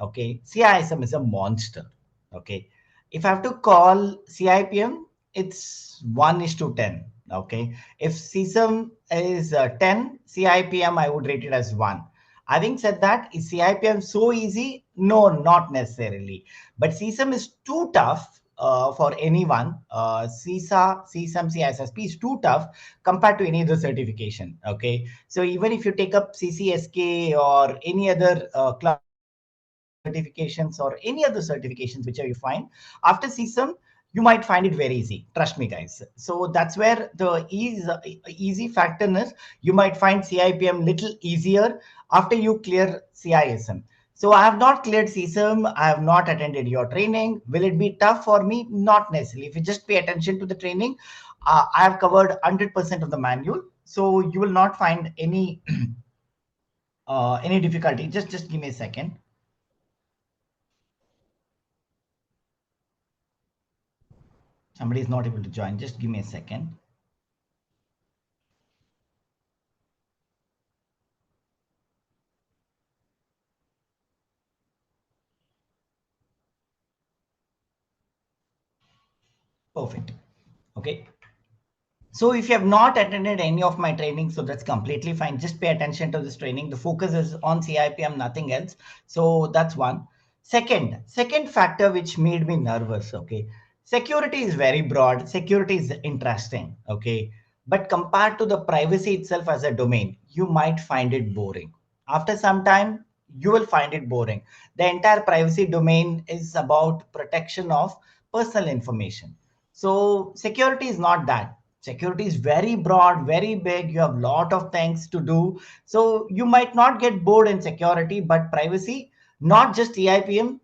Okay, CISM is a monster. Okay, if I have to call CIPM, it's 1:10. Okay, if CSM is 10, CIPM I would rate it as 1. Having said that, is CIPM so easy? No, not necessarily. But CSM is too tough for anyone. CISA, CSM, CISSP is too tough compared to any other certification. Okay, so even if you take up CCSK or any other cloud certifications or any other certifications, whichever you find, after CSM, you might find it very easy. Trust me, guys. So that's where the easy factor is. You might find CIPM little easier after you clear CISM. So I have not cleared CSM. I have not attended your training. Will it be tough for me? Not necessarily. If you just pay attention to the training, I have covered 100% of the manual. So you will not find any difficulty. Just give me a second. Somebody is not able to join. Just give me a second. Perfect. Okay. So if you have not attended any of my training, so that's completely fine. Just pay attention to this training. The focus is on CIPM, nothing else. So that's one. Second factor which made me nervous. Okay. Security is very broad. Security is interesting. Okay. But compared to the privacy itself as a domain, you might find it boring. After some time, you will find it boring. The entire privacy domain is about protection of personal information. So security is not that. Security is very broad, very big. You have a lot of things to do. So you might not get bored in security, but privacy, not just EIPM,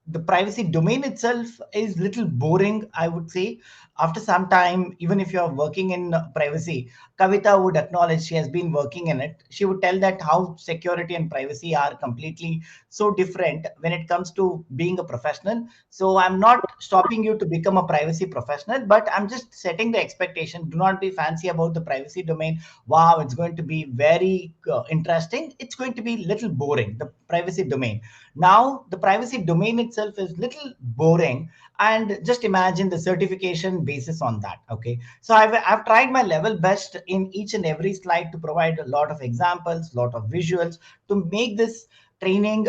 the privacy domain itself is little boring, I would say. After some time, even if you're working in privacy, Kavita would acknowledge she has been working in it. She would tell that how security and privacy are completely so different when it comes to being a professional. So I'm not stopping you to become a privacy professional, but I'm just setting the expectation. Do not be fancy about the privacy domain. Wow, it's going to be very interesting. It's going to be little boring, the privacy domain. Now, the privacy domain itself is little boring, and just imagine the certification basis on that. Okay, so I've tried my level best in each and every slide to provide a lot of examples, lot of visuals to make this training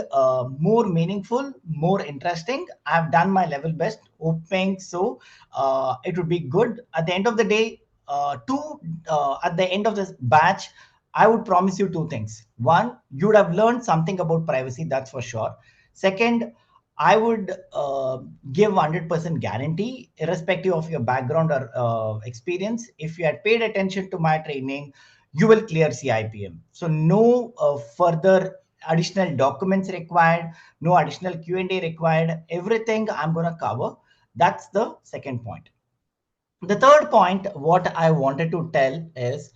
more meaningful, more interesting. I've done my level best, hoping so it would be good at the end of the day. At the end of this batch, I would promise you two things. One, you would have learned something about privacy, that's for sure. Second, I would give 100% guarantee, irrespective of your background or experience. If you had paid attention to my training, you will clear CIPM. So no further additional documents required, no additional Q&A required. Everything I'm going to cover. That's the second point. The third point, what I wanted to tell is,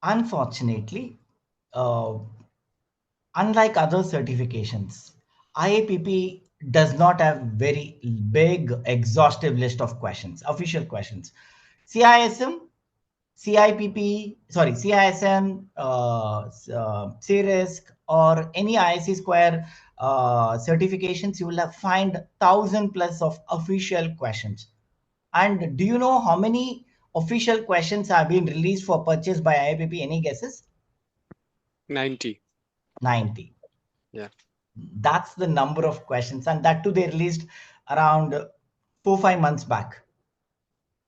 unfortunately, uh, unlike other certifications, IAPP does not have very big exhaustive list of questions, official questions. CISM, CIPP, sorry, CISM, CRISC, or any ISC square certifications, you will have find 1,000 plus of official questions. And do you know how many official questions have been released for purchase by IIPP? Any guesses? 90. 90. Yeah. That's the number of questions, and that too they released around 4 5 months back.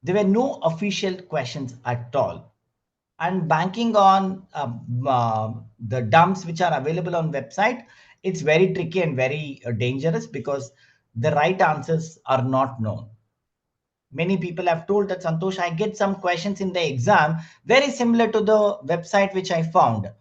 There were no official questions at all, and banking on the dumps which are available on website, it's very tricky and very dangerous because the right answers are not known. Many people have told that, Santosh, I get some questions in the exam very similar to the website which I found,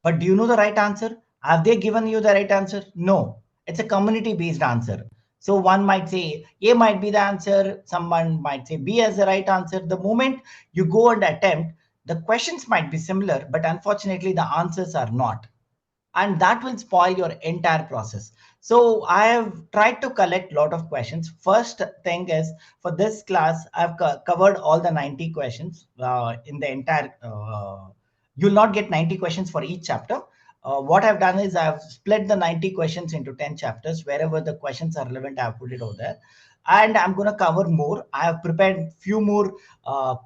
but do you know the right answer? Have they given you the right answer? No, it's a community based answer. So one might say A might be the answer, someone might say B as the right answer. The moment you go and attempt, the questions might be similar, but unfortunately the answers are not, and that will spoil your entire process. So I have tried to collect a lot of questions. First thing is, for this class I've covered all the 90 questions in the entire you'll not get 90 questions for each chapter. what I've done is I've split the 90 questions into 10 chapters. Wherever the questions are relevant, I've put it over there. And I'm going to cover more. I have prepared few more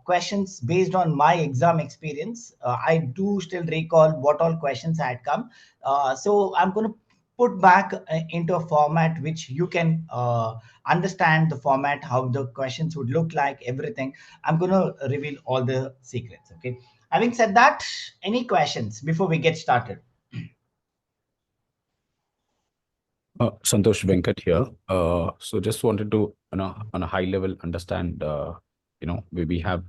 questions based on my exam experience. I do still recall what all questions had come. So I'm going to put back into a format which you can understand the format, how the questions would look like, everything. I'm going to reveal all the secrets. Okay. Having said that, any questions before we get started? Santosh Venkat here. So just wanted to, on a high level, understand, we have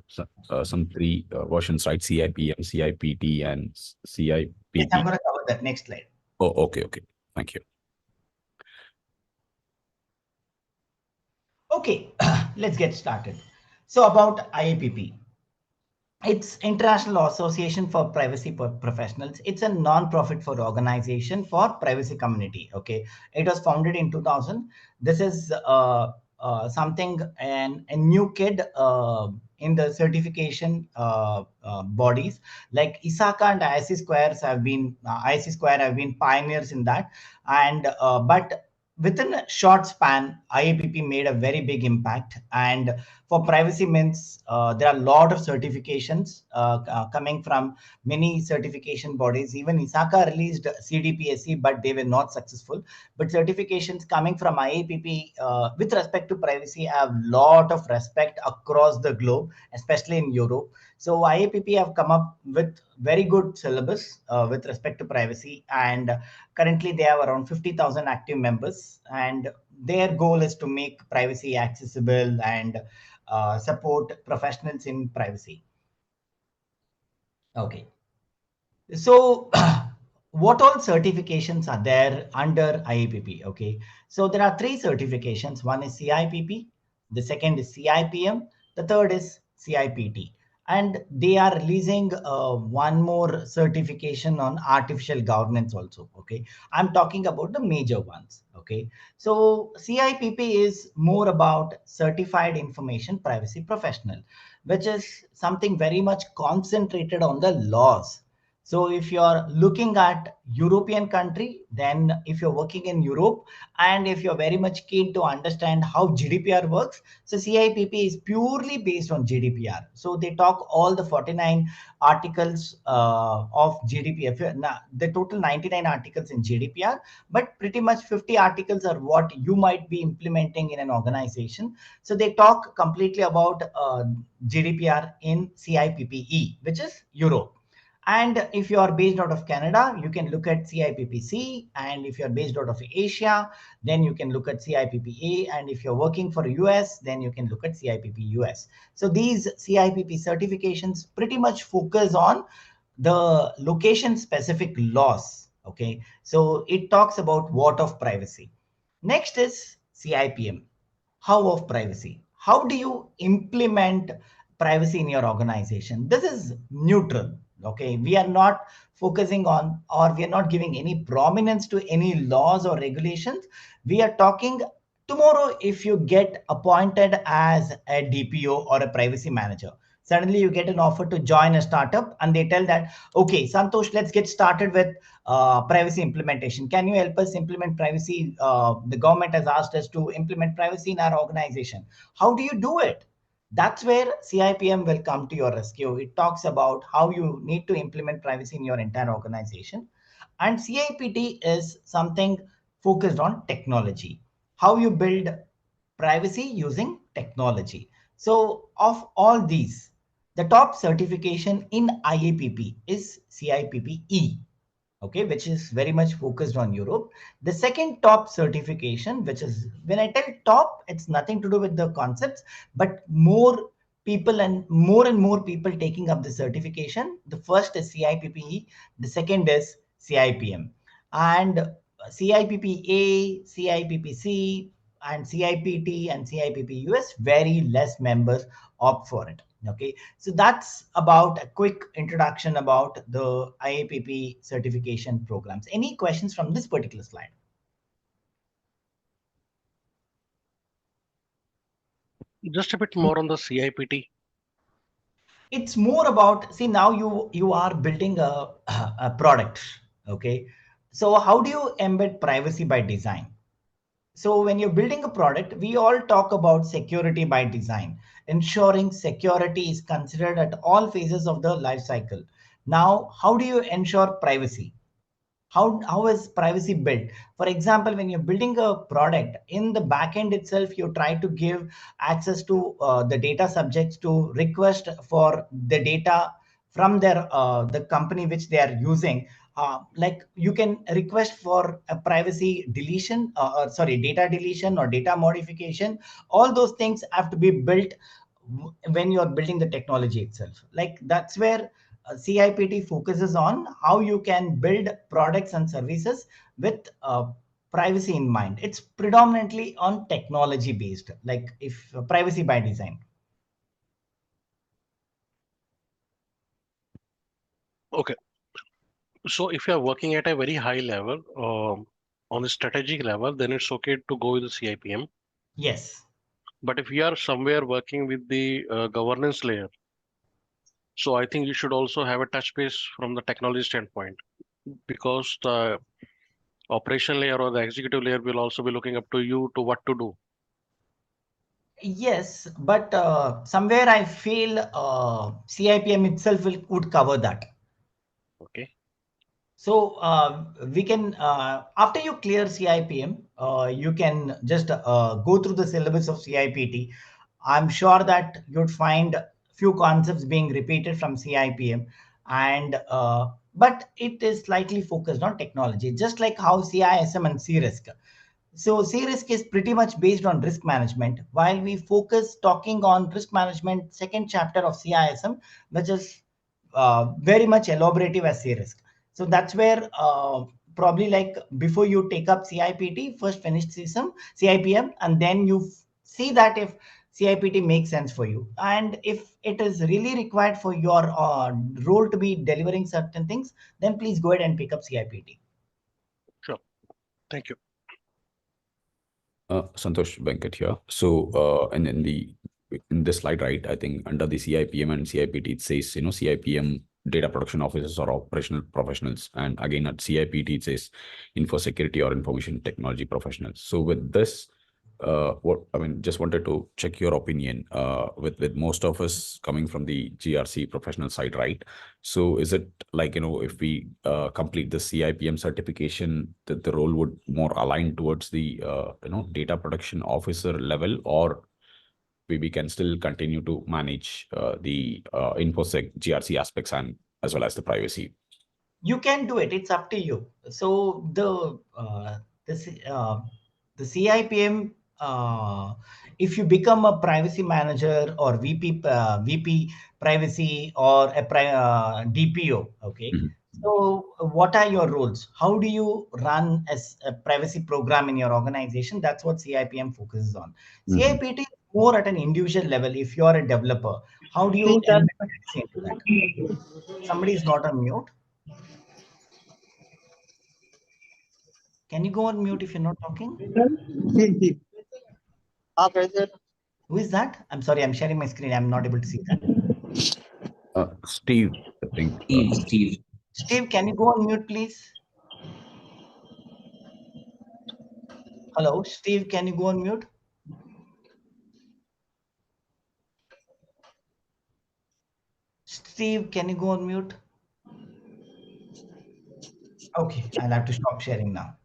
some three versions, right? CIPM, CIPT, and Yes, I'm CIPP. going to cover that. Next slide. Oh, okay. Thank you. Okay, let's get started. So about IAPP. It's International Association for Privacy Professionals. It's a non-profit for organization for privacy community. Okay, it was founded in 2000. This is something and a new kid in the certification bodies like ISACA and IC squares have been IC square have been pioneers in that, and but within a short span, IAPP made a very big impact. And for privacy means there are a lot of certifications coming from many certification bodies. Even ISACA released CDPSC, but they were not successful. But certifications coming from IAPP with respect to privacy have a lot of respect across the globe, especially in Europe. So IAPP have come up with very good syllabus with respect to privacy, and currently they have around 50,000 active members, and their goal is to make privacy accessible and support professionals in privacy. Okay. So what all certifications are there under IAPP? Okay. So there are three certifications. One is CIPP, the second is CIPM, the third is CIPT. And they are releasing one more certification on artificial governance also. Okay. I'm talking about the major ones. Okay. So CIPP is more about Certified Information Privacy Professional, which is something very much concentrated on the laws. So if you're looking at European country, then if you're working in Europe and if you're very much keen to understand how GDPR works, so CIPP is purely based on GDPR. So they talk all the 49 articles of GDPR, the total 99 articles in GDPR, but pretty much 50 articles are what you might be implementing in an organization. So they talk completely about GDPR in CIPPE, which is Europe. And if you are based out of Canada, you can look at CIPPC. And if you're based out of Asia, then you can look at CIPPA. And if you're working for US, then you can look at CIPP US. So these CIPP certifications pretty much focus on the location specific laws. Okay. So it talks about what of privacy. Next is CIPM. How of privacy? How do you implement privacy in your organization? This is neutral. Okay, we are not focusing on, or we are not giving any prominence to any laws or regulations. We are talking tomorrow. If you get appointed as a DPO or a privacy manager, suddenly you get an offer to join a startup and they tell that, okay, Santosh, let's get started with privacy implementation. Can you help us implement privacy? The government has asked us to implement privacy in our organization. How do you do it? That's where CIPM will come to your rescue. It talks about how you need to implement privacy in your entire organization. And CIPT is something focused on technology, how you build privacy using technology. So of all these, the top certification in IAPP is CIPP-E, okay, which is very much focused on Europe. The second top certification, which is, when I tell top, it's nothing to do with the concepts, but more people and more people taking up the certification. The first is CIPPE, the second is CIPM. And CIPPA, CIPPC, and CIPT and CIPP US, very less members opt for it. Okay, so that's about a quick introduction about the IAPP certification programs. Any questions from this particular slide? Just a bit more on the CIPT. It's more about, see, now you are building a product. Okay. So how do you embed privacy by design? So when you're building a product, we all talk about security by design, ensuring security is considered at all phases of the life cycle. Now, how do you ensure privacy? How is privacy built? For example, when you're building a product in the backend itself, you try to give access to the data subjects to request for the data from their the company which they are using. Like you can request for a privacy deletion, or sorry, data deletion or data modification. All those things have to be built when you're building the technology itself. Like that's where CIPT focuses on how you can build products and services with privacy in mind. It's predominantly on technology based, like if privacy by design. Okay. So if you are working at a very high level, on a strategic level, then it's okay to go with the CIPM. Yes. But if you are somewhere working with the governance layer, so I think you should also have a touch base from the technology standpoint, because the operation layer or the executive layer will also be looking up to you to what to do. Yes, but somewhere I feel CIPM itself would cover that. Okay. So we can, after you clear CIPM, you can just go through the syllabus of CIPT. I'm sure that you'd find few concepts being repeated from CIPM, and but it is slightly focused on technology, just like how CISM and C-risk. So C-risk is pretty much based on risk management, while we focus talking on risk management, second chapter of CISM, which is very much elaborative as C-risk. So that's where probably like before you take up CIPT, first finish CIPM, and then you see that if CIPT makes sense for you. And if it is really required for your role to be delivering certain things, then please go ahead and pick up CIPT. Sure. Thank you. Santosh Venkat here. So, and in this slide, right, I think under the CIPM and CIPT, it says, CIPM data protection officers or operational professionals. And again, at CIPT, it says info security or information technology professionals. So with this, just wanted to check your opinion, with most of us coming from the GRC professional side, right? So is it like, if we complete the CIPM certification, that the role would more align towards the, data protection officer level, or we can still continue to manage the InfoSec GRC aspects and as well as the privacy? You can do it. It's up to you. So the CIPM, if you become a privacy manager or VP privacy or a DPO, okay. Mhm. So what are your roles? How do you run as a privacy program in your organization? That's what CIPM focuses on. Mhm. CIPT is more at an individual level. If you are a developer, how do you embed privacy into that? Somebody is not on mute. Can you go on mute if you're not talking? Who is that? I'm sorry, I'm sharing my screen. I'm not able to see that. Steve, I think. Steve. Steve, can you go on mute, please? Hello, Steve, can you go on mute? Steve, can you go on mute? Okay, I'll have to stop sharing now.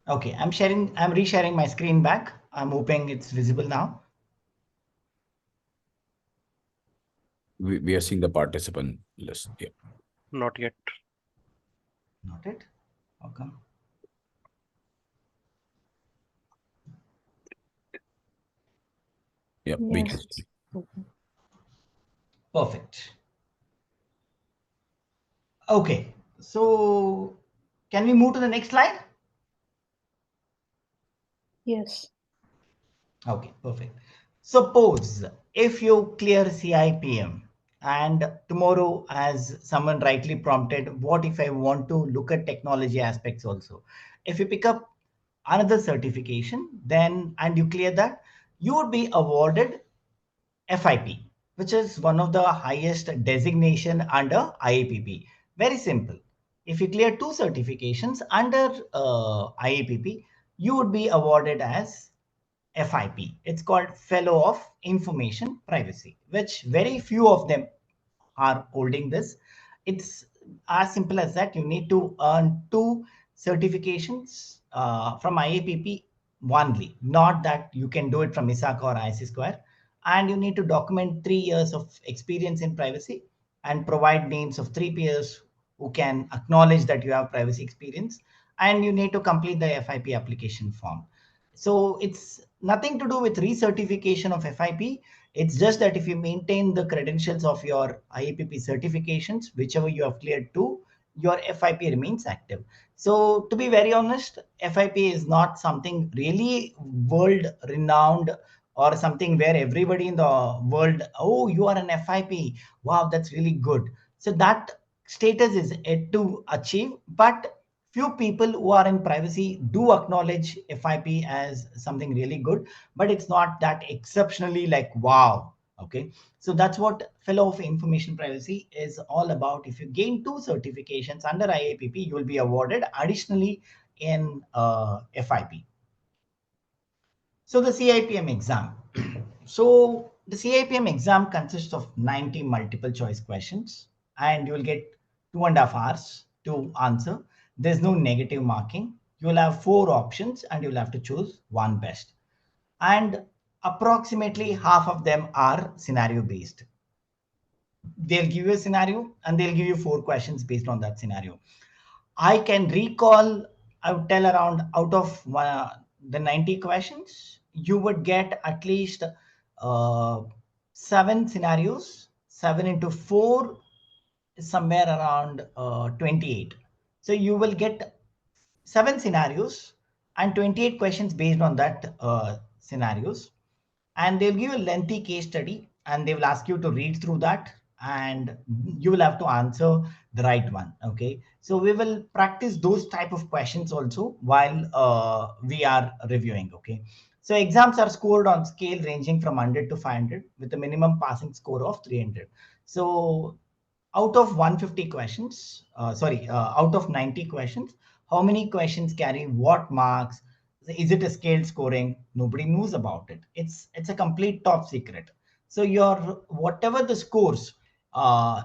Okay, I'm resharing my screen back. I'm hoping it's visible now. We are seeing the participant list. Yeah. Not yet. Not it? Okay. Yeah, we can. Perfect. Okay, so can we move to the next slide? Yes. Okay, perfect. Suppose if you clear CIPM And tomorrow, as someone rightly prompted, what if I want to look at technology aspects also? If you pick up another certification, then and you clear that, you would be awarded FIP, which is one of the highest designation under IAPP. Very simple. If you clear two certifications under IAPP, you would be awarded as FIP. It's called Fellow of Information Privacy, which very few of them are holding this. It's as simple as that. You need to earn two certifications from IAPP only, not that you can do it from ISACA or IC Square. And you need to document 3 years of experience in privacy and provide names of three peers who can acknowledge that you have privacy experience. And you need to complete the FIP application form. So it's nothing to do with recertification of FIP. It's just that if you maintain the credentials of your IAPP certifications, whichever you have cleared to, your FIP remains active. So to be very honest, FIP is not something really world renowned or something where everybody in the world, oh, you are an FIP. Wow, that's really good. So that status is yet to achieve, but few people who are in privacy do acknowledge FIP as something really good, but it's not that exceptionally like wow. Okay, so that's what Fellow of Information Privacy is all about. If you gain two certifications under IAPP, you will be awarded additionally in FIP. So the CIPM exam. So the CIPM exam consists of 90 multiple choice questions, and you will get 2.5 hours to answer. There's no negative marking. You'll have four options and you'll have to choose one best. And approximately half of them are scenario based. They'll give you a scenario and they'll give you four questions based on that scenario. I can recall, I would tell around out of the 90 questions, you would get at least seven scenarios. 7 into 4 is somewhere around 28. So you will get seven scenarios and 28 questions based on that scenarios. And they'll give you a lengthy case study and they will ask you to read through that and you will have to answer the right one. Okay, so we will practice those type of questions also while we are reviewing. Okay, so exams are scored on scale ranging from 100 to 500 with a minimum passing score of 300. So out of 150 questions, out of 90 questions, how many questions carry what marks? Is it a scaled scoring? Nobody knows about it. It's a complete top secret. So your whatever the scores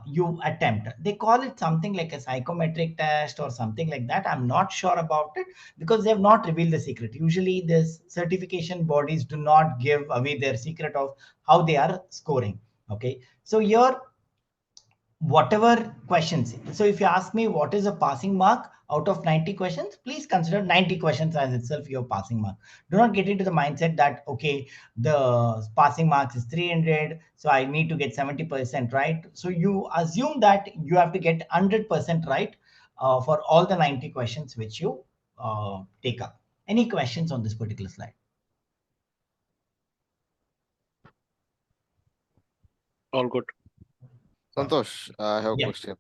you attempt, they call it something like a psychometric test or something like that. I'm not sure about it because they have not revealed the secret. Usually, this certification bodies do not give away their secret of how they are scoring. Okay, so your whatever questions. So if you ask me what is a passing mark out of 90 questions, please consider 90 questions as itself your passing mark. Do not get into the mindset that, okay, the passing marks is 300, so I need to get 70% right. So you assume that you have to get 100% right for all the 90 questions which you take up. Any questions on this particular slide? All good. Santosh, I have a Yeah. question.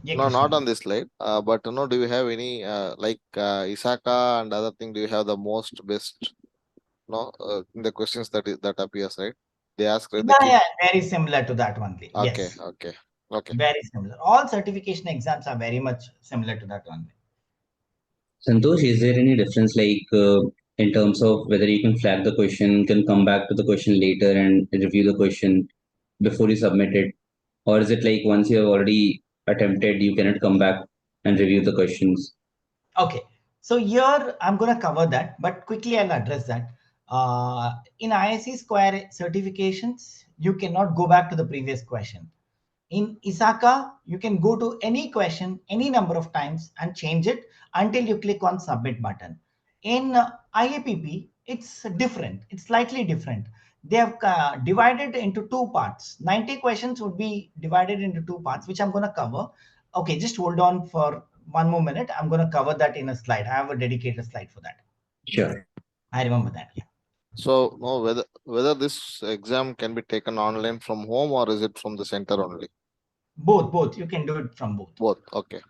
Yeah, No, not Krishna. on this slide, but do you have any Isaka and other thing? Do you have the most best? No, in the questions that appears, right? They ask, right? The Yeah, key. yeah, very similar to that only. Okay, Yes. okay, okay. Very similar. All certification exams are very much similar to that only. Santosh, is there any difference in terms of whether you can flag the question, can come back to the question later and review the question before you submit it? Or is it like once you have already attempted, you cannot come back and review the questions? Okay. So here I'm going to cover that, but quickly I'll address that. In ISC Square certifications, you cannot go back to the previous question. In ISACA, you can go to any question any number of times and change it until you click on submit button. In IAPP, it's different. It's slightly different. They have divided into two parts. 90 questions would be divided into two parts, which I'm going to cover. Okay, just hold on for one more minute. I'm going to cover that in a slide. I have a dedicated slide for that. Sure. I remember that. Yeah. So no, whether this exam can be taken online from home or is it from the center only? Both. You can do it from both. Both. Okay.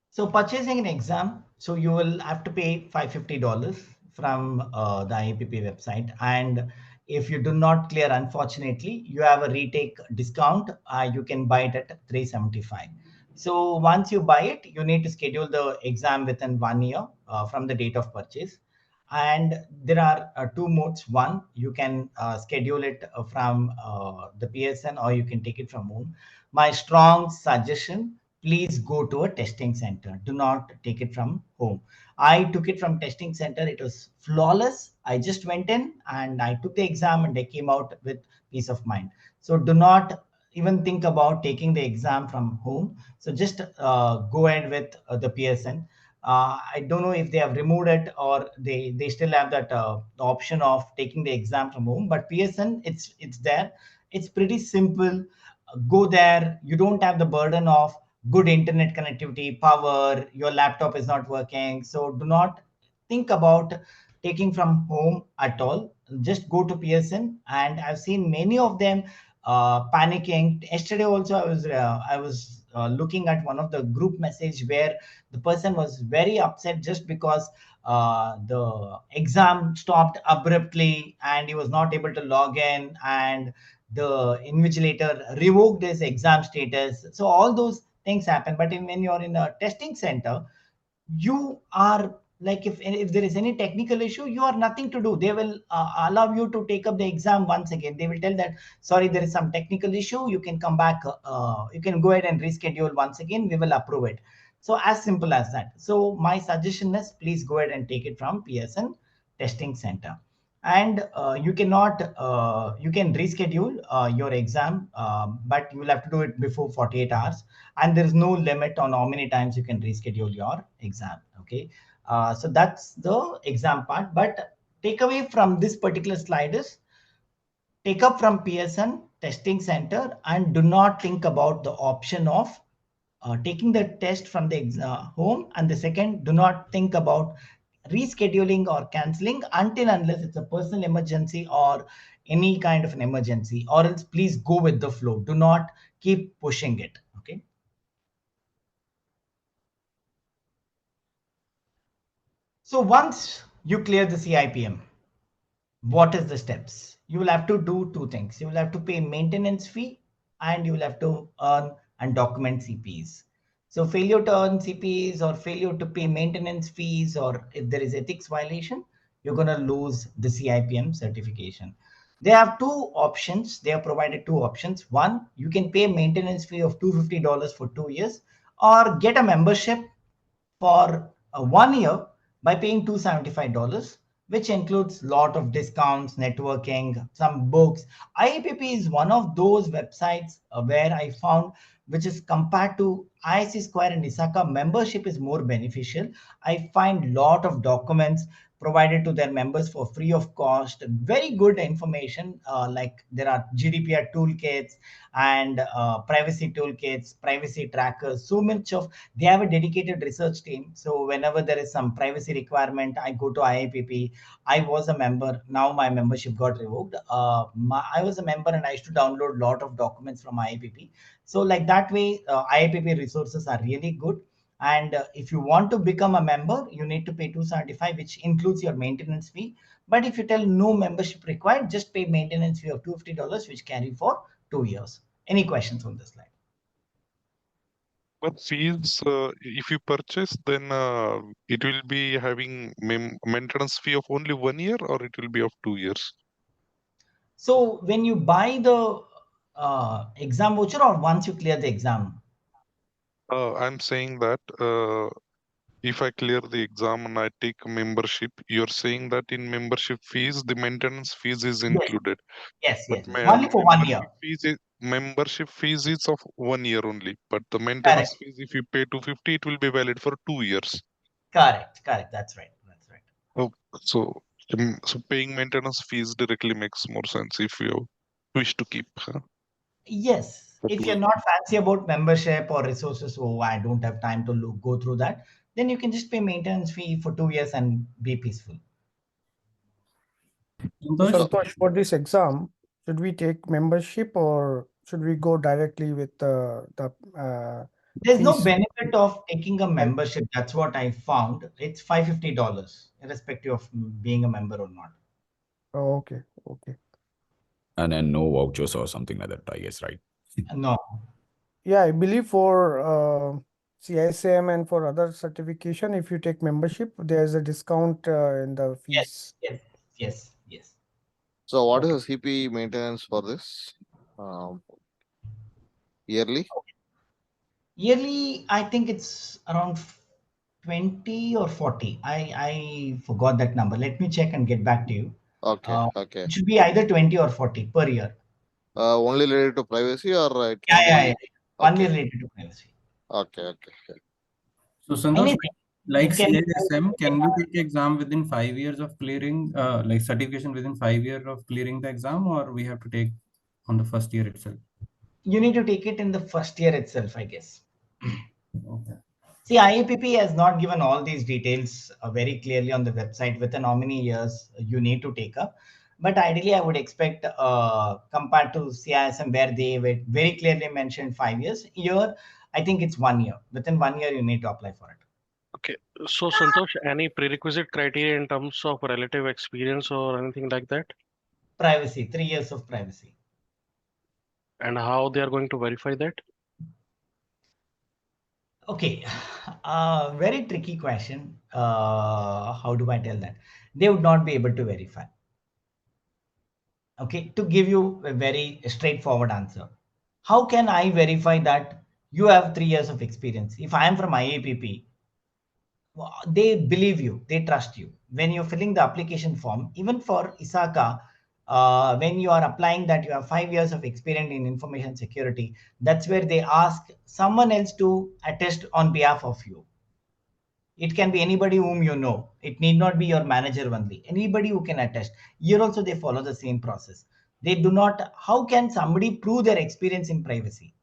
So purchasing an exam, so you will have to pay $550 from the IAPP website. And if you do not clear, unfortunately, you have a retake discount. You can buy it at $375. So once you buy it, you need to schedule the exam within 1 year from the date of purchase. And there are two modes. One, you can schedule it from the PSN, or you can take it from home. My strong suggestion, please go to a testing center. Do not take it from home. I took it from testing center. It was flawless. I just went in and I took the exam and I came out with peace of mind. So do not even think about taking the exam from home. So just go ahead with the PSN. I don't know if they have removed it or they still have that option of taking the exam from home. But PSN, it's there. It's pretty simple. Go there. You don't have the burden of good internet connectivity, power. Your laptop is not working. So do not think about taking from home at all. Just go to PSN, and I've seen many of them panicking. Yesterday also, I was looking at one of the group message where the person was very upset just because the exam stopped abruptly and he was not able to log in, and the invigilator revoked his exam status. So all those things happen. But when you're in a testing center, you are like, if there is any technical issue, you are nothing to do. They will allow you to take up the exam once again. They will tell that, sorry, there is some technical issue, you can come back, you can go ahead and reschedule once again, we will approve it. So as simple as that. So my suggestion is, please go ahead and take it from PSN testing center. And you can reschedule your exam, but you will have to do it before 48 hours, and there is no limit on how many times you can reschedule your exam. Okay. So that's the exam part. But takeaway from this particular slide is, take up from PSN testing center and do not think about the option of taking the test from the home. And the second, do not think about rescheduling or canceling until unless it's a personal emergency or any kind of an emergency, or else please go with the flow. Do not keep pushing it. Okay. So once you clear the CIPM, what is the steps? You will have to do two things. You will have to pay maintenance fee, and you will have to earn and document CPs. So failure to earn CPs or failure to pay maintenance fees, or if there is ethics violation, you're going to lose the CIPM certification. They have two options. They have provided two options. One, you can pay maintenance fee of $250 for 2 years, or get a membership for 1 year by paying $275, which includes a lot of discounts, networking, some books. IAPP is one of those websites where I found, which is compared to IC Square and ISACA, membership is more beneficial. I find lot of documents provided to their members for free of cost. Very good information, like there are GDPR toolkits and privacy toolkits, privacy trackers, so much of, they have a dedicated research team. So whenever there is some privacy requirement, I go to IAPP. I was a member. Now my membership got revoked. I was a member and I used to download a lot of documents from IAPP. So like that way, IAPP resources are really good. And if you want to become a member, you need to pay 275, which includes your maintenance fee. But if you tell no membership required, just pay maintenance fee of $250, which carry for 2 years. Any questions on this slide? But fees, if you purchase, then it will be having maintenance fee of only 1 year, or it will be of 2 years? So when you buy the exam voucher, or once you clear the exam? I'm saying that if I clear the exam and I take membership, you're saying that in membership fees, the maintenance fees is included. Yes, But yes, yes. Only for 1 year. membership fees is of 1 year only. But the maintenance Correct. fees, if you pay 250, it will be valid for 2 years. Correct. That's right. Oh, so so paying maintenance fees directly makes more sense if you wish to keep. Huh? Yes, If you're not fancy about membership or resources, oh, I don't have time to go through that, then you can just pay maintenance fee for 2 years and be peaceful. So So- Santosh, for this exam, should we take membership or should we go directly with the There's no fees? benefit of taking a membership. That's what I found. It's $550, irrespective of being a member or not. Oh, okay, okay. And then no vouchers or something like that, I guess, right? No. Yeah, I believe for CISM and for other certification, if you take membership, there's a discount in the fees. Yes. So what Okay. is the CP maintenance for this? Yearly? Yearly, I think it's around 20 or 40. I forgot that number. Let me check and get back to you. Okay, okay. It should be either 20 or 40 per year. Only related to privacy or it Yeah, can yeah, be yeah. Only okay. related to privacy. Okay. So Santosh, Anything. like It can be CISM, can we take exam within 5 years of clearing, like certification within 5 years of clearing the exam, or we have to take on the first year itself? you need to take it in the first year itself, I guess. Okay. See, IAPP has not given all these details very clearly on the website within how many years you need to take up. But ideally, I would expect compared to CISM where they very clearly mentioned 5 years, here, I think it's 1 year. Within 1 year, you need to apply for it. Okay. So Santosh, any prerequisite criteria in terms of relative experience or anything like that? Privacy, 3 years of privacy. And how they are going to verify that? Okay, very tricky question. How do I tell that? They would not be able to verify. Okay, to give you a very straightforward answer, how can I verify that you have 3 years of experience? If I am from IAPP, they believe you, they trust you. When you're filling the application form, even for ISACA, when you are applying that you have 5 years of experience in information security, that's where they ask someone else to attest on behalf of you. It can be anybody whom you know. It need not be your manager only. Anybody who can attest. Here also they follow the same process. They do not. How can somebody prove their experience in privacy?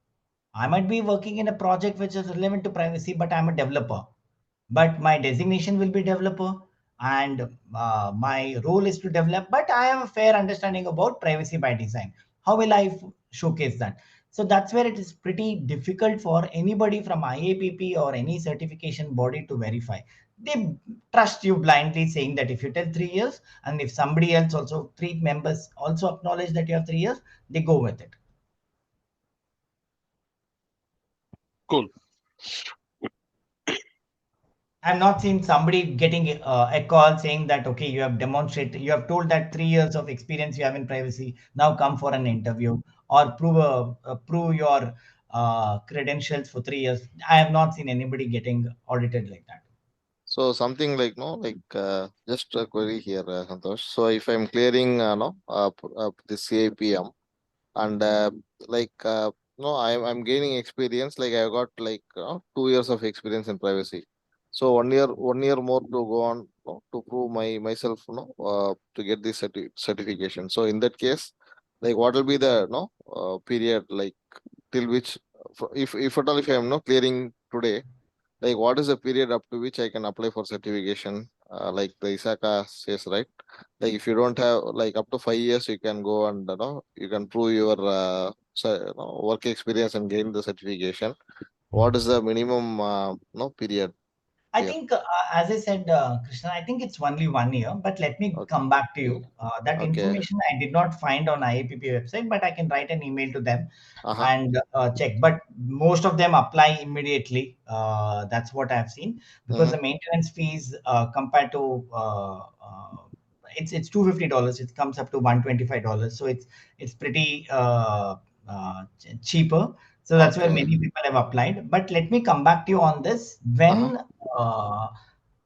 I might be working in a project which is relevant to privacy, but I'm a developer. But my designation will be developer, and my role is to develop. But I have a fair understanding about privacy by design. How will I showcase that? So that's where it is pretty difficult for anybody from IAPP or any certification body to verify. They trust you blindly, saying that if you tell 3 years, and if somebody else also, 3 members also acknowledge that you have 3 years, they go with it. Cool. I've not seen somebody getting a call saying that, okay, you have demonstrated, you have told that 3 years of experience you have in privacy, now come for an interview or prove your credentials for 3 years. I have not seen anybody getting audited like that. So something like just a query here, Santosh. So if I'm clearing the CIPM and no, I'm gaining experience. Like I got 2 years of experience in privacy. So 1 year more to go on to prove myself to get this certification. So in that case, like what will be the period like till which if at all if I'm not clearing today, like what is the period up to which I can apply for certification? Like the ISACA says, right? Like if you don't have like up to 5 years, you can go and you can prove your work experience and gain the certification. What is the minimum period I here? think, as I said, Krishna, I think it's only 1 year, but let me come back to you. That Okay. information I did not find on IAPP website, but I can write an email to them Uh-huh. and check. But most of them apply immediately. That's what I've seen, because the maintenance fees compared to it's $250. It comes up to $125. So it's pretty cheaper. So that's where Okay. many people have applied. But let me come back to you on this. Uh-huh. When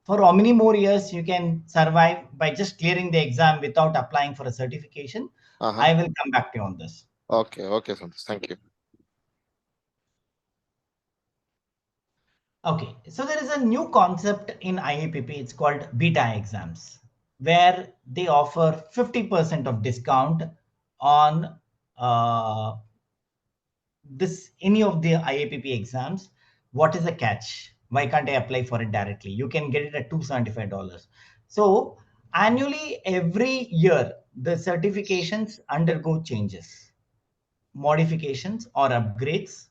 for how many more years you can survive by just clearing the exam without applying for a certification, Uh-huh. I will come back to you on this. Okay, Santosh. Thank you. Okay, so there is a new concept in IAPP. It's called beta exams, where they offer 50% of discount on any of the IAPP exams, what is the catch? Why can't I apply for it directly? You can get it at $275. So annually, every year, the certifications undergo changes, modifications or upgrades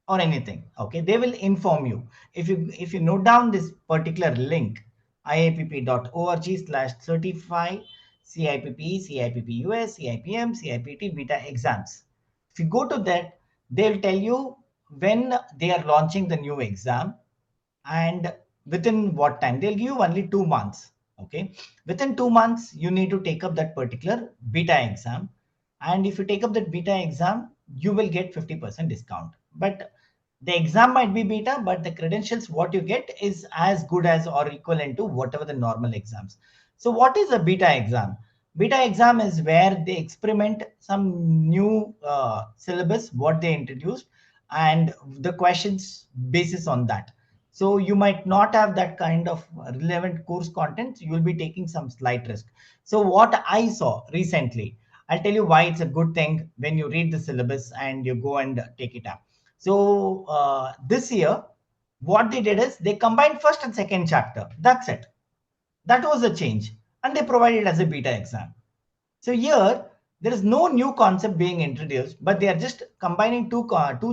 or anything. Okay, they will inform you. If you note down this particular link, iapp.org/certify CIPP, CIPP US, CIPM, CIPT beta exams. If you go to that, they'll tell you when they are launching the new exam and within what time. They'll give you only 2 months. Okay, within 2 months you need to take up that particular beta exam, and if you take up that beta exam you will get 50% discount. But the exam might be beta, but the credentials what you get is as good as or equivalent to whatever the normal exams. So what is a beta exam? Beta exam is where they experiment some new syllabus what they introduced, and the questions basis on that. So you might not have that kind of relevant course content. You will be taking some slight risk. So what I saw recently, I'll tell you why it's a good thing when you read the syllabus and you go and take it up. So this year, what they did is they combined first and second chapter. That's it. That was a change, and they provided as a beta exam. So here, there is no new concept being introduced, but they are just combining two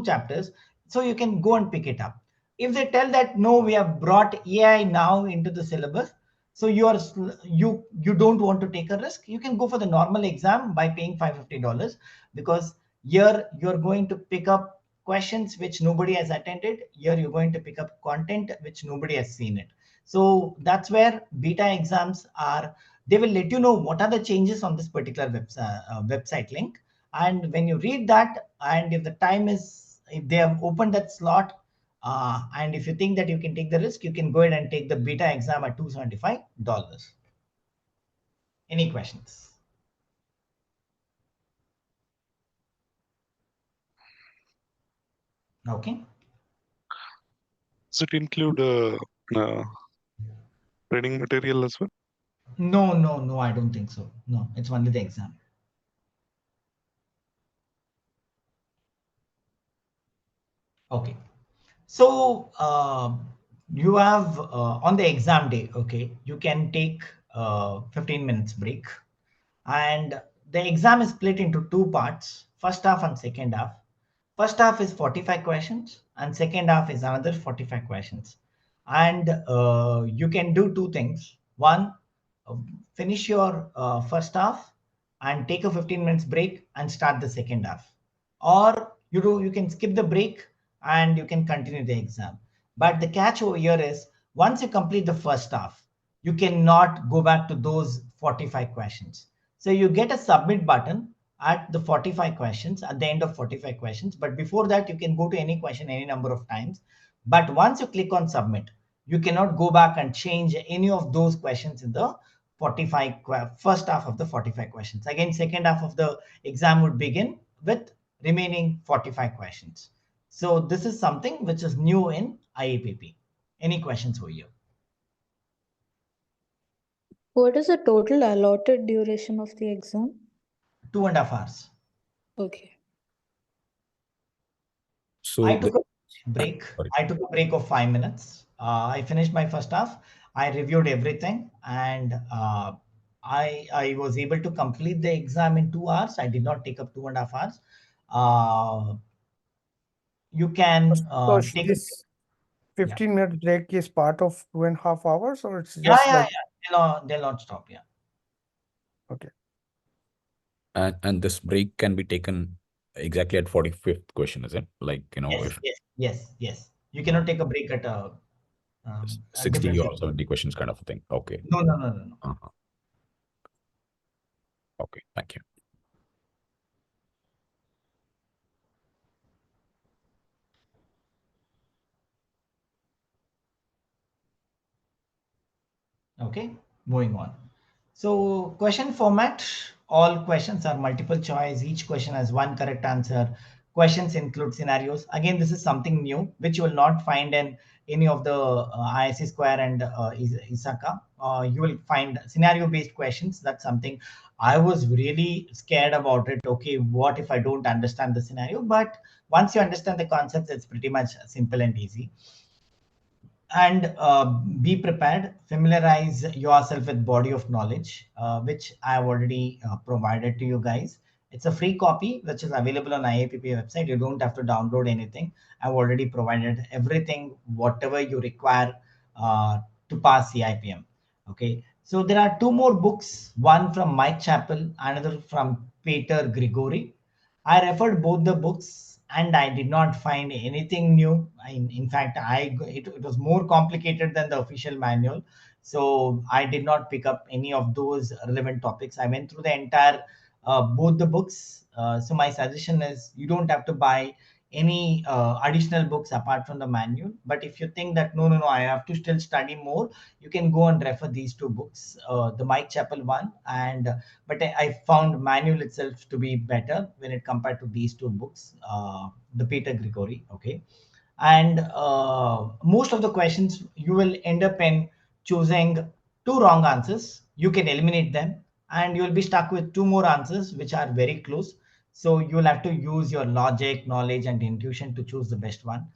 chapters, so you can go and pick it up. If they tell that no, we have brought AI now into the syllabus, so you don't want to take a risk, you can go for the normal exam by paying $550, because here you're going to pick up questions which nobody has attended. Here you're going to pick up content which nobody has seen it. So that's where beta exams are. They will let you know what are the changes on this particular website link, and when you read that, and if they have opened that slot, and if you think that you can take the risk, you can go ahead and take the beta exam at $275. Any questions? Okay. Does it include training material as well? No, I don't think so. No, it's only the exam. Okay. So you have on the exam day, okay, you can take 15 minutes break, and the exam is split into two parts, first half and second half. First half is 45 questions and second half is another 45 questions. And you can do two things. One, finish your first half and take a 15 minutes break and start the second half. Or you can skip the break and you can continue the exam. But the catch over here is once you complete the first half, you cannot go back to those 45 questions. So you get a submit button at the 45 questions, at the end of 45 questions. But before that, you can go to any question any number of times. But once you click on submit, you cannot go back and change any of those questions in the first half of the 45 questions. Again, second half of the exam would begin with remaining 45 questions. So this is something which is new in IAPP. Any questions for you? What is the total allotted duration of the exam? 2.5 hours. Okay. So I took a break. sorry. I took a break of 5 minutes. I finished my first half. I reviewed everything, and I was able to complete the exam in 2 hours. I did not take up 2.5 hours. You can So take. this 15-minute break is part of 2.5 hours, or it's Yeah, just like they'll not stop. Yeah. okay. And this break can be taken exactly at 45th question, is it? Like, Yes. You cannot take a break at a 60 different or 70 questions kind of a thing. Okay. No. Uh-huh. Okay, thank you. Okay, moving on. So question format, all questions are multiple choice. Each question has one correct answer. Questions include scenarios. Again, this is something new, which you will not find in any of the ISC Square and ISACA. You will find scenario-based questions. That's something I was really scared about it. Okay, what if I don't understand the scenario? But once you understand the concepts, it's pretty much simple and easy. And be prepared, familiarize yourself with body of knowledge, which I have already provided to you guys. It's a free copy which is available on IIPP website. You don't have to download anything. I've already provided everything whatever you require to pass CIPM. Okay, so there are two more books, one from Mike Chappell, another from Peter Grigori. I referred both the books and I did not find anything new. In fact, it was more complicated than the official manual. So I did not pick up any of those relevant topics. I went through the entire both the books. So my suggestion is you don't have to buy any additional books apart from the manual. But if you think that no, I have to still study more, you can go and refer these two books, the Mike Chappell one and but I found manual itself to be better when it compared to these two books, the Peter Grigori. Okay, and most of the questions you will end up in choosing two wrong answers. You can eliminate them, and you will be stuck with two more answers which are very close. So you will have to use your logic, knowledge, and intuition to choose the best one.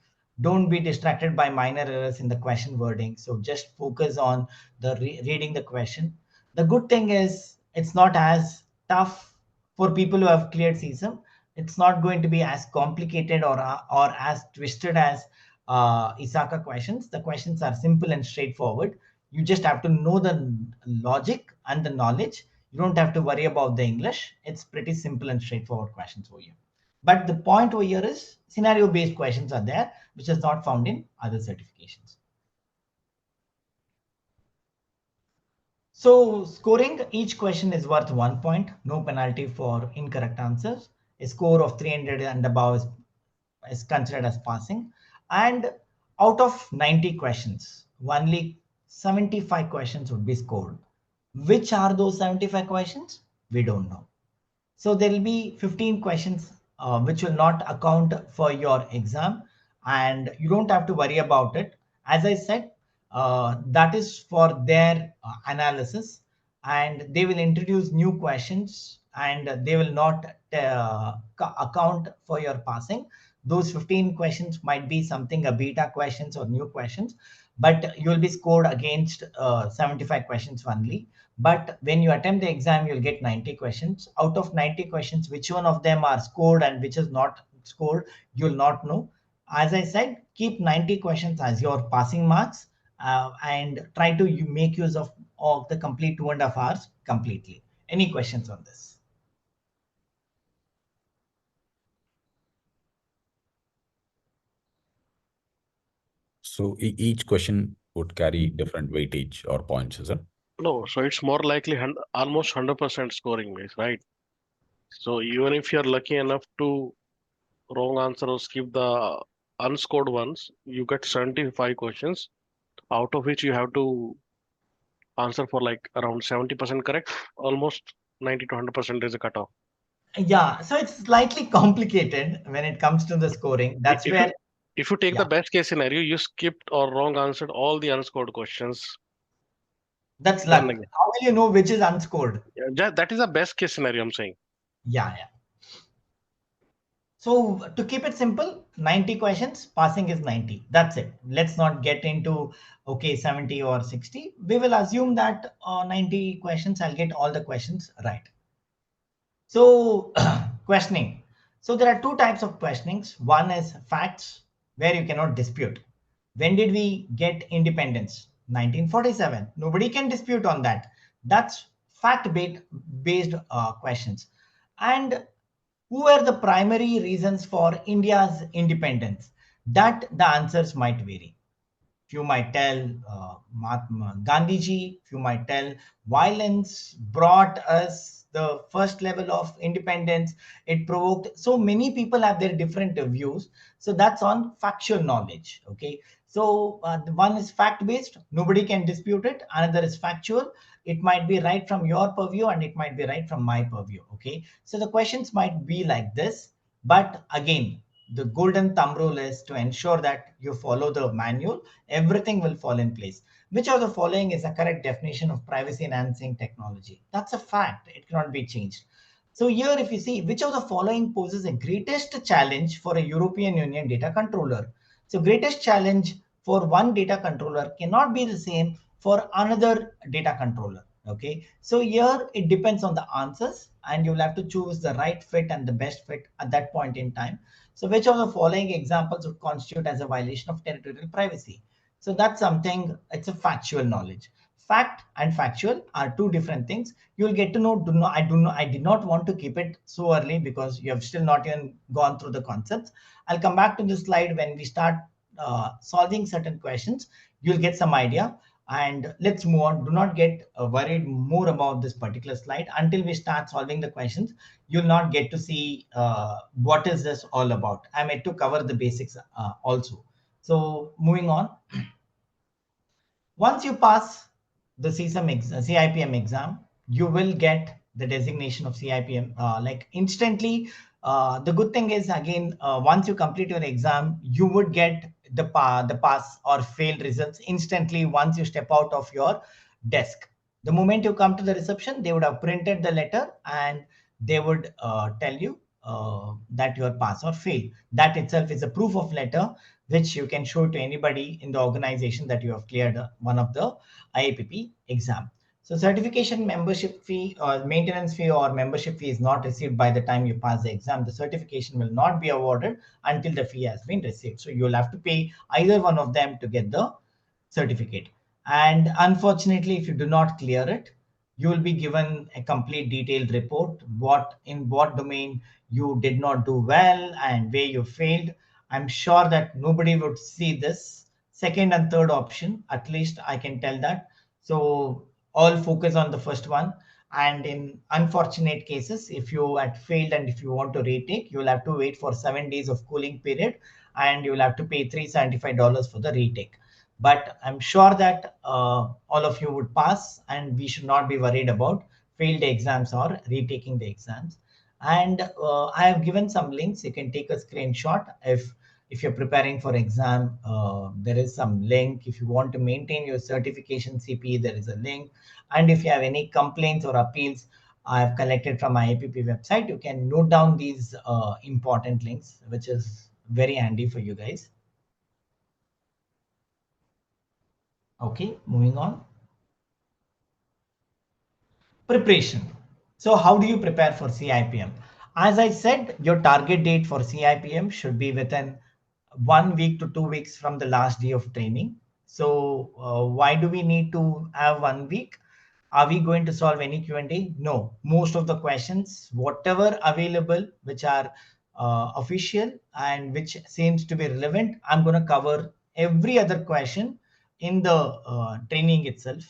Don't be distracted by minor errors in the question wording. So just focus on the reading the question. The good thing is it's not as tough for people who have cleared CSAM. It's not going to be as complicated or as twisted as ISACA questions. The questions are simple and straightforward. You just have to know the logic and the knowledge. You don't have to worry about the English. It's pretty simple and straightforward questions for you. But the point over here is scenario-based questions are there, which is not found in other certifications. So scoring, each question is worth 1 point, no penalty for incorrect answers. A score of 300 and above is considered as passing. And out of 90 questions, only 75 questions would be scored. Which are those 75 questions? We don't know. So there will be 15 questions which will not account for your exam, and you don't have to worry about it. As I said, that is for their analysis, and they will introduce new questions and they will not account for your passing. Those 15 questions might be something a beta questions or new questions, but you will be scored against 75 questions only. But when you attempt the exam, you'll get 90 questions. Out of 90 questions, which one of them are scored and which is not scored, you'll not know. As I said, keep 90 questions as your passing marks and try to make use of the complete 2.5 hours completely. Any questions on this? So each question would carry different weightage or points, is it? No, so it's more likely almost 100% scoring base, right? So even if you're lucky enough to wrong answer or skip the unscored ones, you get 75 questions, out of which you have to answer for like around 70% correct. Almost 90 to 100% is a cutoff. Yeah, so it's slightly complicated when it comes to the scoring. That's where if you take yeah. the best case scenario, you skipped or wrong answered all the unscored questions. That's luck. How will you know which is unscored? Yeah, that is the best case scenario, I'm saying. Yeah. So to keep it simple, 90 questions, passing is 90. That's it. Let's not get into, okay, 70 or 60. We will assume that 90 questions, I'll get all the questions right. So questioning. So there are two types of questionings. One is facts, where you cannot dispute. When did we get independence? 1947. Nobody can dispute on that. That's fact-based questions. And who were the primary reasons for India's independence? That the answers might vary. Few might tell Mahatma Gandhiji, few might tell violence brought us the first level of independence. It provoked. So many people have their different views. So that's on factual knowledge. Okay. So one is fact-based. Nobody can dispute it. Another is factual. It might be right from your purview and it might be right from my purview. Okay. So the questions might be like this. But again, the golden thumb rule is to ensure that you follow the manual, everything will fall in place. Which of the following is a correct definition of privacy enhancing technology? That's a fact. It cannot be changed. So here, if you see, which of the following poses a greatest challenge for a European Union data controller? So greatest challenge for one data controller cannot be the same for another data controller. Okay, so here it depends on the answers, and you'll have to choose the right fit and the best fit at that point in time. So which of the following examples would constitute as a violation of territorial privacy? So that's something, it's a factual knowledge. Fact and factual are two different things. You'll get to know. I did not want to keep it so early because you have still not even gone through the concepts. I'll come back to this slide when we start solving certain questions. You'll get some idea. And let's move on. Do not get worried more about this particular slide until we start solving the questions. You'll not get to see what is this all about. I'm yet to cover the basics also. So moving on. Once you pass the CIPM exam, you will get the designation of CIPM like instantly. The good thing is, again, once you complete your exam, you would get the pass or fail results instantly once you step out of your desk. The moment you come to the reception, they would have printed the letter and they would tell you that you are pass or fail. That itself is a proof of letter which you can show to anybody in the organization that you have cleared one of the IAPP exam. So certification membership fee or maintenance fee or membership fee is not received by the time you pass the exam. The certification will not be awarded until the fee has been received. So you'll have to pay either one of them to get the certificate. And unfortunately, if you do not clear it, you will be given a complete detailed report, in what domain you did not do well and where you failed. I'm sure that nobody would see this second and third option. At least I can tell that. So all focus on the first one. And in unfortunate cases, if you had failed and if you want to retake, you'll have to wait for 7 days of cooling period and you'll have to pay $375 for the retake. But I'm sure that all of you would pass and we should not be worried about failed exams or retaking the exams. And I have given some links. You can take a screenshot if you're preparing for exam. There is some link. If you want to maintain your certification CPE, there is a link. And if you have any complaints or appeals I've collected from my IAPP website, you can note down these important links, which is very handy for you guys. Okay, moving on. Preparation. So how do you prepare for CIPM? As I said, your target date for CIPM should be within 1 week to 2 weeks from the last day of training. So why do we need to have 1 week? Are we going to solve any Q&A? No. Most of the questions, whatever available, which are official and which seems to be relevant, I'm going to cover every other question in the training itself.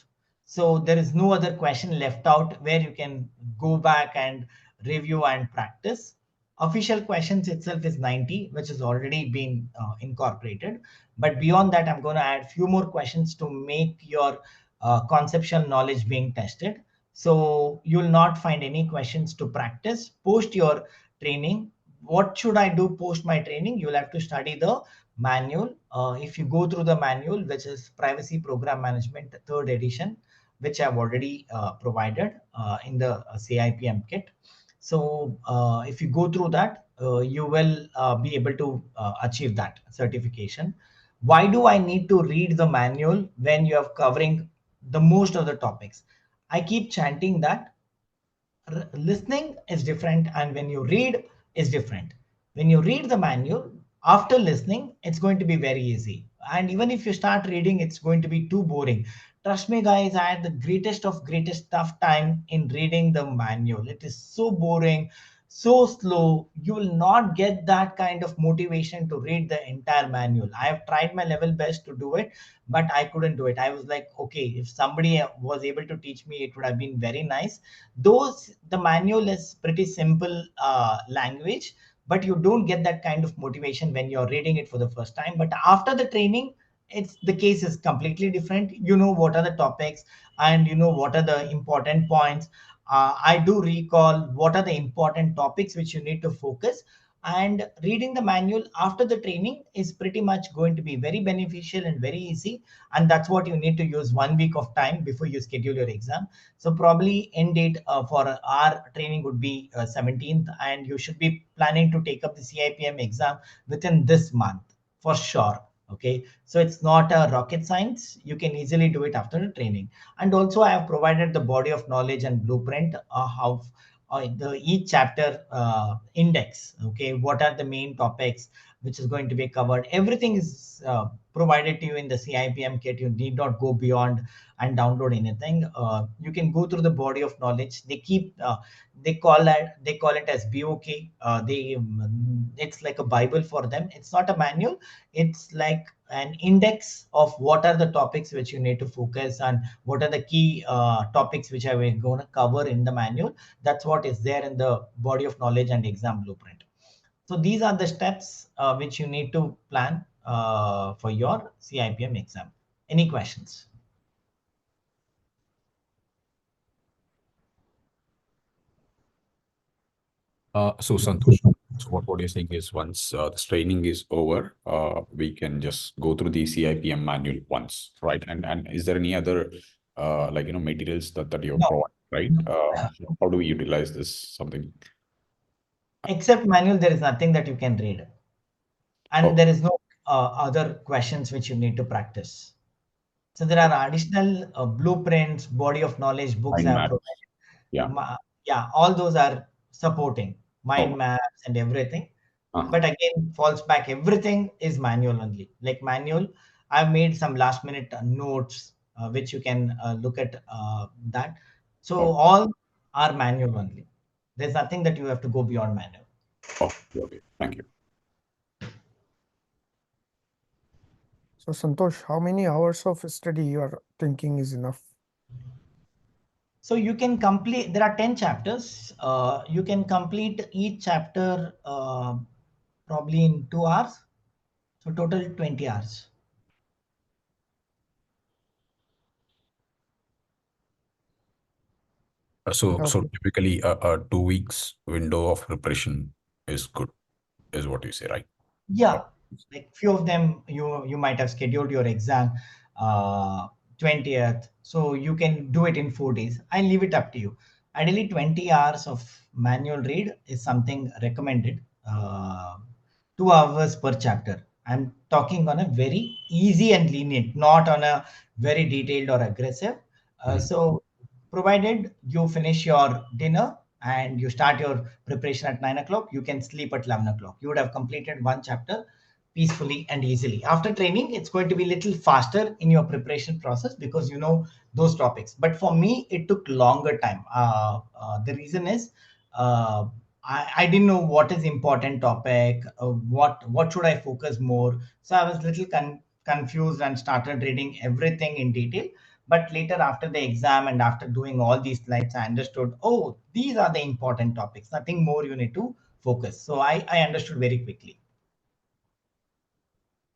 So there is no other question left out where you can go back and review and practice. Official questions itself is 90, which has already been incorporated. But beyond that, I'm going to add few more questions to make your conceptual knowledge being tested. So you'll not find any questions to practice. Post your training. What should I do post my training? You'll have to study the manual. If you go through the manual, which is Privacy Program Management, 3rd edition, which I've already provided in the CIPM kit. So if you go through that, you will be able to achieve that certification. Why do I need to read the manual when you are covering the most of the topics? I keep chanting that listening is different and when you read is different. When you read the manual, after listening, it's going to be very easy. And even if you start reading, it's going to be too boring. Trust me, guys, I had the greatest tough time in reading the manual. It is so boring, so slow. You will not get that kind of motivation to read the entire manual. I have tried my level best to do it, but I couldn't do it. I was like, okay, if somebody was able to teach me, it would have been very nice. The manual is pretty simple language, but you don't get that kind of motivation when you're reading it for the first time. But after the training, the case is completely different. You know what are the topics and you know what are the important points. I do recall what are the important topics which you need to focus. And reading the manual after the training is pretty much going to be very beneficial and very easy. And that's what you need to use 1 week of time before you schedule your exam. So probably end date for our training would be 17th, and you should be planning to take up the CIPM exam within this month for sure. Okay, so it's not a rocket science. You can easily do it after the training. And also I have provided the body of knowledge and blueprint, how the each chapter index. Okay, what are the main topics which is going to be covered? Everything is provided to you in the CIPM kit. You need not go beyond and download anything. You can go through the body of knowledge. They keep they call it as BOK. It's like a Bible for them. It's not a manual. It's like an index of what are the topics which you need to focus on, what are the key topics which I will going to cover in the manual. That's what is there in the body of knowledge and exam blueprint. So these are the steps which you need to plan for your CIPM exam. Any questions? So Santosh, so what you're saying is once this training is over, we can just go through the CIPM manual once, right? And is there any other materials that you No. provide, right? How do we utilize this something? Except manual, there is nothing that you can read. And there is no other questions which you need to practice. So there are additional blueprints, body of knowledge books I Mind have map. provided. Yeah. Yeah, all those are supporting mind Oh. maps and everything. Uh-huh. But again, falls back, everything is manual only. Like manual, I've made some last minute notes which you can look at that. So Oh. all are manual only. There's nothing that you have to go beyond manual. Oh, okay. Thank you. So Santosh, how many hours of study you are thinking is enough? So you can complete, there are 10 chapters. You can complete each chapter probably in 2 hours. So total 20 hours. So Okay. typically a 2 weeks window of preparation is good, is what you say, right? Yeah, like few of them you might have scheduled your exam uh 20th, so you can do it in 4 days. I leave it up to you. Ideally 20 hours of manual read is something recommended. 2 hours per chapter. I'm talking on a very easy and lenient, not on a very detailed or aggressive. So provided you finish your dinner and you start your preparation at 9 o'clock, you can sleep at 11 o'clock. You would have completed one chapter peacefully and easily. After training, it's going to be a little faster in your preparation process because you know those topics. But for me, it took longer time. The reason is I didn't know what is important topic, what should I focus more. So I was little confused and started reading everything in detail. But later, after the exam and after doing all these slides, I understood, oh, these are the important topics. Nothing more you need to focus. So I understood very quickly.